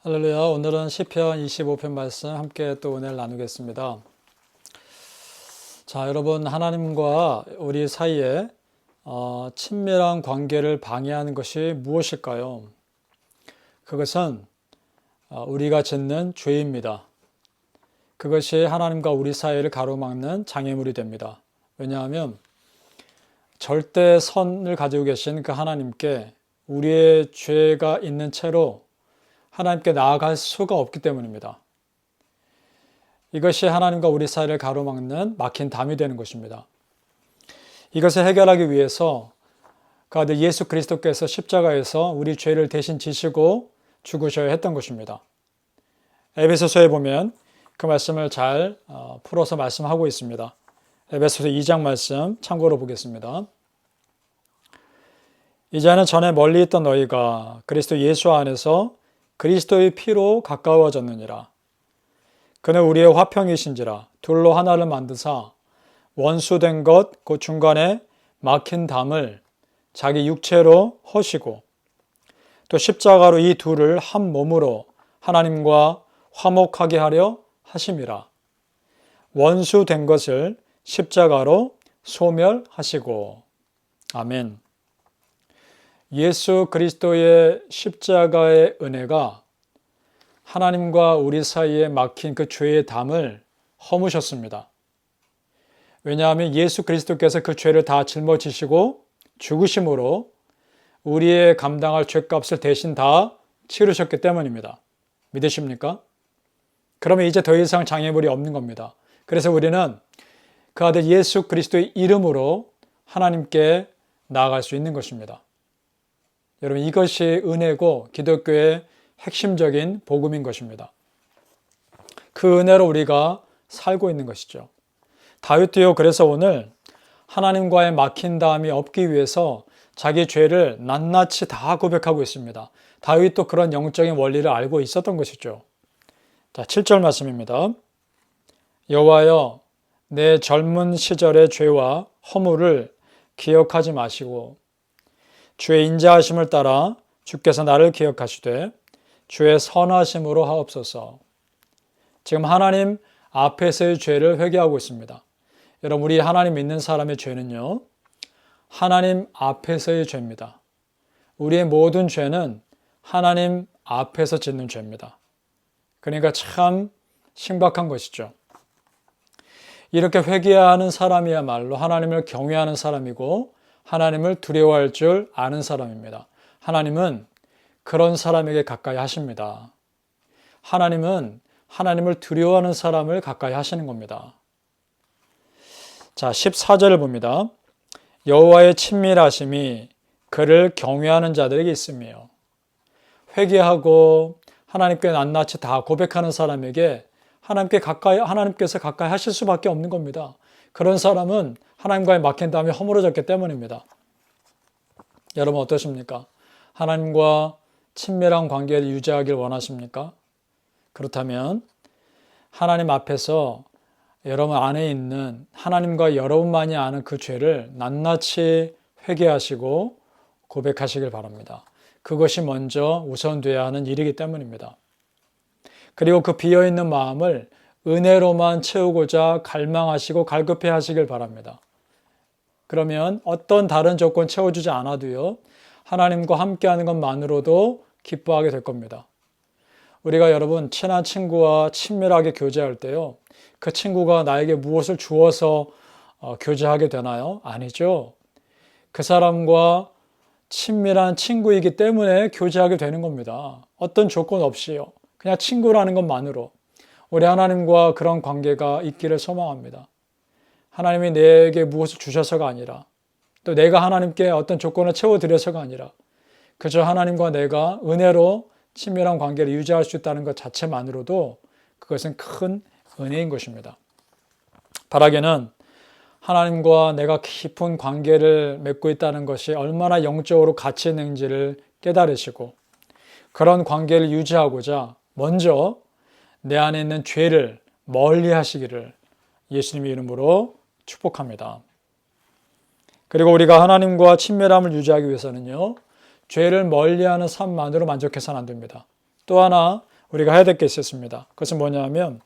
할렐루야. 오늘은 시편 25편 말씀 함께 또 은혜를 나누겠습니다. 자, 여러분, 하나님과 우리 사이에 친밀한 관계를 방해하는 것이 무엇일까요? 그것은 우리가 짓는 죄입니다. 그것이 하나님과 우리 사이를 가로막는 장애물이 됩니다. 왜냐하면 절대 선을 가지고 계신 그 하나님께 우리의 죄가 있는 채로 하나님께 나아갈 수가 없기 때문입니다. 이것이 하나님과 우리 사이를 가로막는 막힌 담이 되는 것입니다. 이것을 해결하기 위해서 그 아들 예수 그리스도께서 십자가에서 우리 죄를 대신 지시고 죽으셔야 했던 것입니다. 에베소서에 보면 그 말씀을 잘 풀어서 말씀하고 있습니다. 에베소서 2장 말씀 참고로 보겠습니다. 이제는 전에 멀리 있던 너희가 그리스도 예수 안에서 그리스도의 피로 가까워졌느니라. 그는 우리의 화평이신지라 둘로 하나를 만드사 원수된 것 그 중간에 막힌 담을 자기 육체로 허시고 또 십자가로 이 둘을 한 몸으로 하나님과 화목하게 하려 하심이라. 원수된 것을 십자가로 소멸하시고. 아멘. 예수 그리스도의 십자가의 은혜가 하나님과 우리 사이에 막힌 그 죄의 담을 허무셨습니다. 왜냐하면 예수 그리스도께서 그 죄를 다 짊어지시고 죽으심으로 우리의 감당할 죄값을 대신 다 치르셨기 때문입니다. 믿으십니까? 그러면 이제 더 이상 장애물이 없는 겁니다. 그래서 우리는 그 아들 예수 그리스도의 이름으로 하나님께 나아갈 수 있는 것입니다. 여러분, 이것이 은혜고 기독교의 핵심적인 복음인 것입니다. 그 은혜로 우리가 살고 있는 것이죠. 다윗도요, 그래서 오늘 하나님과의 막힌 담이 없기 위해서 자기 죄를 낱낱이 다 고백하고 있습니다. 다윗도 그런 영적인 원리를 알고 있었던 것이죠. 자, 7절 말씀입니다. 여호와여, 내 젊은 시절의 죄와 허물을 기억하지 마시고 주의 인자하심을 따라 주께서 나를 기억하시되 주의 선하심으로 하옵소서. 지금 하나님 앞에서의 죄를 회개하고 있습니다. 여러분, 우리 하나님 믿는 사람의 죄는요, 하나님 앞에서의 죄입니다. 우리의 모든 죄는 하나님 앞에서 짓는 죄입니다. 그러니까 참 신박한 것이죠. 이렇게 회개하는 사람이야말로 하나님을 경외하는 사람이고 하나님을 두려워할 줄 아는 사람입니다. 하나님은 그런 사람에게 가까이 하십니다. 하나님은 하나님을 두려워하는 사람을 가까이 하시는 겁니다. 자, 14절을 봅니다. 여호와의 친밀하심이 그를 경외하는 자들에게 있으며. 회개하고 하나님께 낱낱이 다 고백하는 사람에게 하나님께서 가까이 하실 수밖에 없는 겁니다. 그런 사람은 하나님과의 막힌 담이 허물어졌기 때문입니다. 여러분, 어떠십니까? 하나님과 친밀한 관계를 유지하길 원하십니까? 그렇다면 하나님 앞에서 여러분 안에 있는 하나님과 여러분만이 아는 그 죄를 낱낱이 회개하시고 고백하시길 바랍니다. 그것이 먼저 우선돼야 하는 일이기 때문입니다. 그리고 그 비어있는 마음을 은혜로만 채우고자 갈망하시고 갈급해 하시길 바랍니다. 그러면 어떤 다른 조건 채워주지 않아도요, 하나님과 함께하는 것만으로도 기뻐하게 될 겁니다. 우리가 여러분, 친한 친구와 친밀하게 교제할 때요, 그 친구가 나에게 무엇을 주어서 교제하게 되나요? 아니죠. 그 사람과 친밀한 친구이기 때문에 교제하게 되는 겁니다. 어떤 조건 없이요. 그냥 친구라는 것만으로 우리 하나님과 그런 관계가 있기를 소망합니다. 하나님이 내게 무엇을 주셔서가 아니라 또 내가 하나님께 어떤 조건을 채워드려서가 아니라 그저 하나님과 내가 은혜로 친밀한 관계를 유지할 수 있다는 것 자체만으로도 그것은 큰 은혜인 것입니다. 바라기는 하나님과 내가 깊은 관계를 맺고 있다는 것이 얼마나 영적으로 가치 있는지를 깨달으시고 그런 관계를 유지하고자 먼저 내 안에 있는 죄를 멀리 하시기를 예수님의 이름으로 축복합니다. 그리고 우리가 하나님과 친밀함을 유지하기 위해서는요, 죄를 멀리하는 삶만으로 만족해서는 안 됩니다. 또 하나 우리가 해야 될 게 있었습니다. 그것은 뭐냐면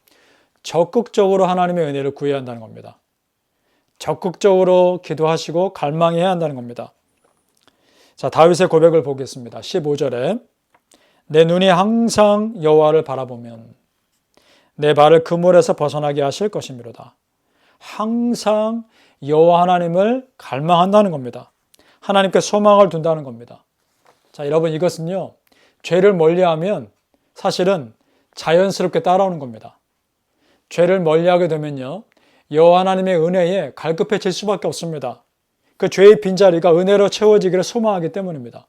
적극적으로 하나님의 은혜를 구해야 한다는 겁니다. 적극적으로 기도하시고 갈망해야 한다는 겁니다. 자, 다윗의 고백을 보겠습니다. 15절에 내 눈이 항상 여호와를 바라보면 내 발을 그물에서 벗어나게 하실 것이미로다. 항상 여호와 하나님을 갈망한다는 겁니다. 하나님께 소망을 둔다는 겁니다. 자, 여러분 이것은요. 죄를 멀리하면 사실은 자연스럽게 따라오는 겁니다. 죄를 멀리하게 되면요. 여호와 하나님의 은혜에 갈급해질 수밖에 없습니다. 그 죄의 빈자리가 은혜로 채워지기를 소망하기 때문입니다.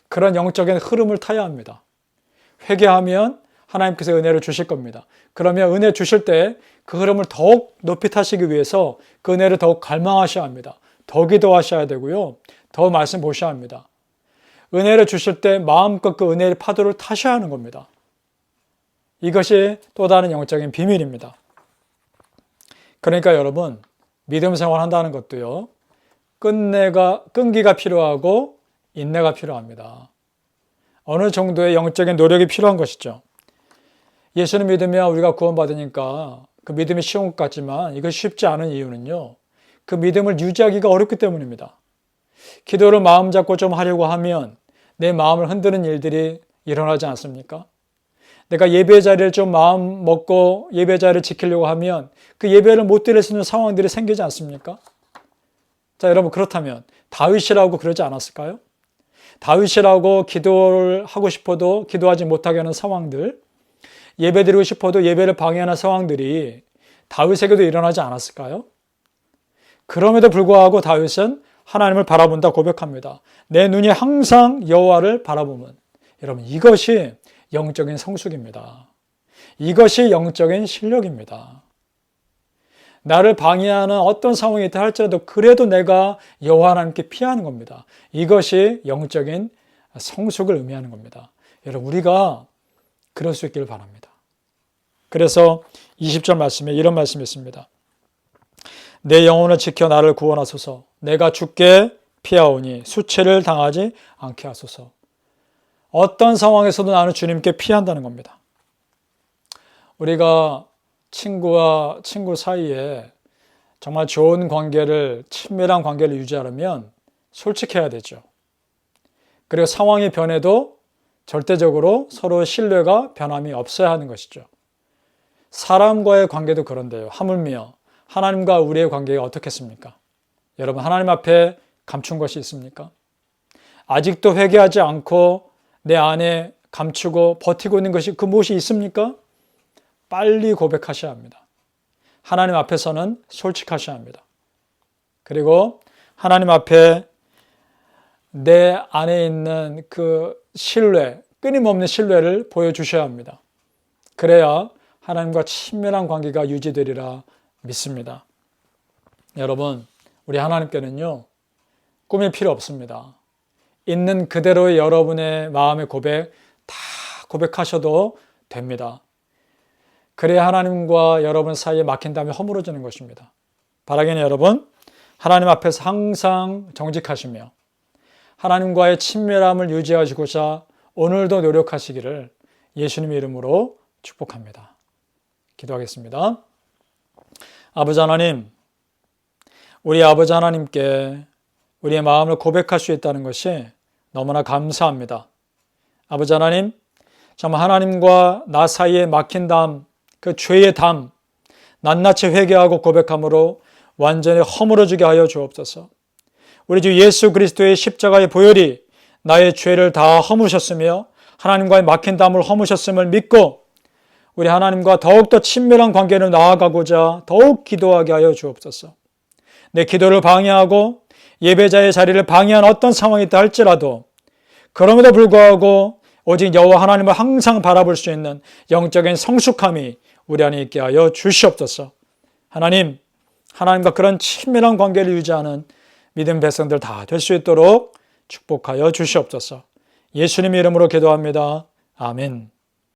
그런 영적인 흐름을 타야 합니다. 회개하면 하나님께서 은혜를 주실 겁니다. 그러면 은혜 주실 때 그 흐름을 더욱 높이 타시기 위해서 그 은혜를 더욱 갈망하셔야 합니다. 더 기도하셔야 되고요. 더 말씀 보셔야 합니다. 은혜를 주실 때 마음껏 그 은혜의 파도를 타셔야 하는 겁니다. 이것이 또 다른 영적인 비밀입니다. 그러니까 여러분, 믿음 생활 한다는 것도요. 끈기가 필요하고 인내가 필요합니다. 어느 정도의 영적인 노력이 필요한 것이죠. 예수를 믿으면 우리가 구원받으니까 그 믿음이 쉬운 것 같지만 이것이 쉽지 않은 이유는요. 그 믿음을 유지하기가 어렵기 때문입니다. 기도를 마음 잡고 좀 하려고 하면 내 마음을 흔드는 일들이 일어나지 않습니까? 내가 예배 자리를 좀 마음 먹고 예배 자리를 지키려고 하면 그 예배를 못 드릴 수 있는 상황들이 생기지 않습니까? 자, 여러분 그렇다면 다윗이라고 그러지 않았을까요? 다윗이라고 기도를 하고 싶어도 기도하지 못하게 하는 상황들, 예배 드리고 싶어도 예배를 방해하는 상황들이 다윗에게도 일어나지 않았을까요? 그럼에도 불구하고 다윗은 하나님을 바라본다 고백합니다. 내 눈이 항상 여호와를 바라보면, 여러분 이것이 영적인 성숙입니다. 이것이 영적인 실력입니다. 나를 방해하는 어떤 상황이 있다 할지라도 그래도 내가 여호와 하나님께 피하는 겁니다. 이것이 영적인 성숙을 의미하는 겁니다. 여러분 우리가 그럴 수 있기를 바랍니다. 그래서 20절 말씀에 이런 말씀이 있습니다. 내 영혼을 지켜 나를 구원하소서. 내가 죽게 피하오니 수치를 당하지 않게 하소서. 어떤 상황에서도 나는 주님께 피한다는 겁니다. 우리가 친구와 친구 사이에 정말 좋은 관계를, 친밀한 관계를 유지하려면 솔직해야 되죠. 그리고 상황이 변해도 절대적으로 서로 신뢰가 변함이 없어야 하는 것이죠. 사람과의 관계도 그런데요. 하물며 하나님과 우리의 관계가 어떻겠습니까? 여러분 하나님 앞에 감춘 것이 있습니까? 아직도 회개하지 않고 내 안에 감추고 버티고 있는 것이 그 무엇이 있습니까? 빨리 고백하셔야 합니다. 하나님 앞에서는 솔직하셔야 합니다. 그리고 하나님 앞에 내 안에 있는 그 신뢰, 끊임없는 신뢰를 보여주셔야 합니다. 그래야 하나님과 친밀한 관계가 유지되리라 믿습니다. 여러분, 우리 하나님께는요, 꿈이 필요 없습니다. 있는 그대로의 여러분의 마음의 고백 다 고백하셔도 됩니다. 그래야 하나님과 여러분 사이에 막힌 다음에 허물어지는 것입니다. 바라기는 여러분, 하나님 앞에서 항상 정직하시며 하나님과의 친밀함을 유지하시고자 오늘도 노력하시기를 예수님의 이름으로 축복합니다. 기도하겠습니다. 아버지 하나님, 우리 아버지 하나님께 우리의 마음을 고백할 수 있다는 것이 너무나 감사합니다. 아버지 하나님, 정말 하나님과 나 사이에 막힌 담, 그 죄의 담, 낱낱이 회개하고 고백함으로 완전히 허물어지게 하여 주옵소서. 우리 주 예수 그리스도의 십자가의 보혈이 나의 죄를 다 허무셨으며 하나님과의 막힌 담을 허무셨음을 믿고 우리 하나님과 더욱더 친밀한 관계를 나아가고자 더욱 기도하게 하여 주옵소서. 내 기도를 방해하고 예배자의 자리를 방해한 어떤 상황이 있다 할지라도 그럼에도 불구하고 오직 여호와 하나님을 항상 바라볼 수 있는 영적인 성숙함이 우리 안에 있게 하여 주시옵소서. 하나님, 하나님과 그런 친밀한 관계를 유지하는 믿음 백성들 다 될 수 있도록 축복하여 주시옵소서. 예수님의 이름으로 기도합니다. 아멘.